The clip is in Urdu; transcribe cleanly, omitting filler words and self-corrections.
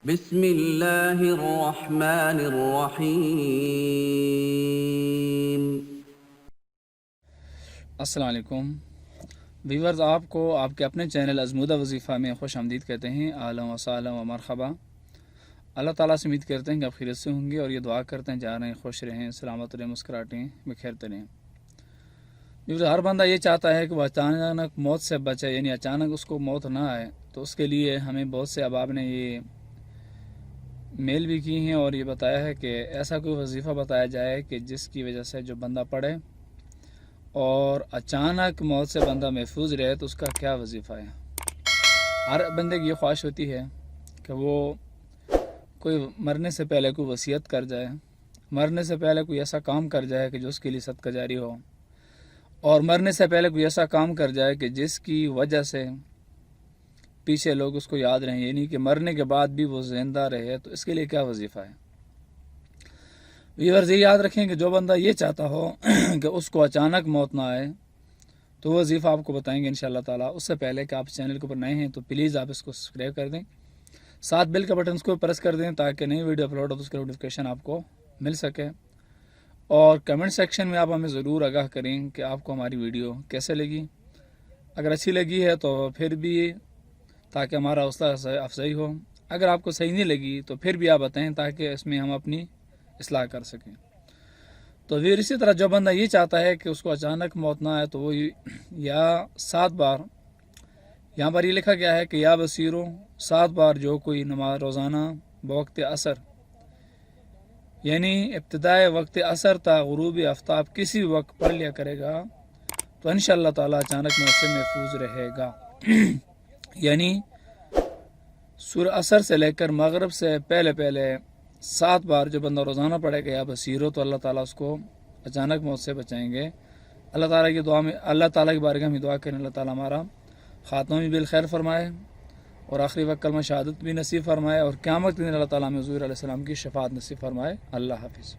بسم اللہ الرحمن الرحیم۔ السلام علیکم ویورز، آپ کو آپ کے اپنے چینل ازمودہ وظیفہ میں خوش آمدید کہتے ہیں۔ اہلا و سہلا و مرحبا۔ اللہ تعالیٰ سے امید کرتے ہیں کہ آپ خیریت سے ہوں گے، اور یہ دعا کرتے ہیں جا رہے ہیں خوش رہیں، سلامت رہیں، مسکراہٹیں بکھیرتے رہیں۔ ویورز، ہر بندہ یہ چاہتا ہے کہ وہ اچانک موت سے بچے، یعنی اچانک اس کو موت نہ آئے۔ تو اس کے لیے ہمیں بہت سے احباب نے یہ میل بھی کی ہیں اور یہ بتایا ہے کہ ایسا کوئی وظیفہ بتایا جائے کہ جس کی وجہ سے جو بندہ پڑھے اور اچانک موت سے بندہ محفوظ رہے تو اس کا کیا وظیفہ ہے۔ ہر بندے کی یہ خواہش ہوتی ہے کہ وہ کوئی مرنے سے پہلے کوئی وصیت کر جائے، مرنے سے پہلے کوئی ایسا کام کر جائے کہ جو اس کے لیے صدقہ جاری ہو، اور مرنے سے پہلے کوئی ایسا کام کر جائے کہ جس کی وجہ سے پیچھے لوگ اس کو یاد رہیں، یعنی کہ مرنے کے بعد بھی وہ زندہ رہے۔ تو اس کے لیے کیا وظیفہ ہے؟ ویورز، یہ یاد رکھیں کہ جو بندہ یہ چاہتا ہو کہ اس کو اچانک موت نہ آئے تو وہ وظیفہ آپ کو بتائیں گے انشاءاللہ تعالیٰ۔ اس سے پہلے کہ آپ چینل کے اوپر نئے ہیں تو پلیز آپ اس کو سبسکرائب کر دیں، ساتھ بیل کا بٹن اس کو پریس کر دیں تاکہ نئی ویڈیو اپلوڈ ہو تو اس کا نوٹیفیکیشن آپ کو مل سکے۔ اور کمنٹ سیکشن میں آپ ہمیں ضرور آگاہ کریں کہ آپ کو ہماری ویڈیو کیسے لگی۔ اگر اچھی لگی ہے تو پھر بھی تاکہ ہمارا حوصلہ افزائی ہو، اگر آپ کو صحیح نہیں لگی تو پھر بھی آپ بتائیں تاکہ اس میں ہم اپنی اصلاح کر سکیں۔ تو پھر اسی طرح جو بندہ یہ چاہتا ہے کہ اس کو اچانک موت نہ آئے تو وہ یا 7 بار، یہاں پر یہ لکھا گیا ہے کہ یا بصیروں 7 بار جو کوئی نماز روزانہ بوقت عصر، یعنی ابتدائے وقت عصر تا غروب آفتاب کسی وقت پڑھ لیا کرے گا تو انشاءاللہ تعالیٰ اچانک موت سے محفوظ رہے گا۔ یعنی سورہ عصر سے لے کر مغرب سے پہلے 7 بار جو بندہ روزانہ پڑھے گا یا بصیرو تو اللہ تعالیٰ اس کو اچانک موت سے بچائیں گے۔ اللہ تعالیٰ کی دعا میں، اللہ تعالیٰ کی بارگاہ میں دعا کریں اللہ تعالیٰ ہمارا خاتمہ بھی بالخیر فرمائے اور آخری وقت کلمہ شہادت بھی نصیب فرمائے، اور قیامت کے دن اللہ تعالیٰ میں حضور علیہ السلام کی شفاعت نصیب فرمائے۔ اللہ حافظ۔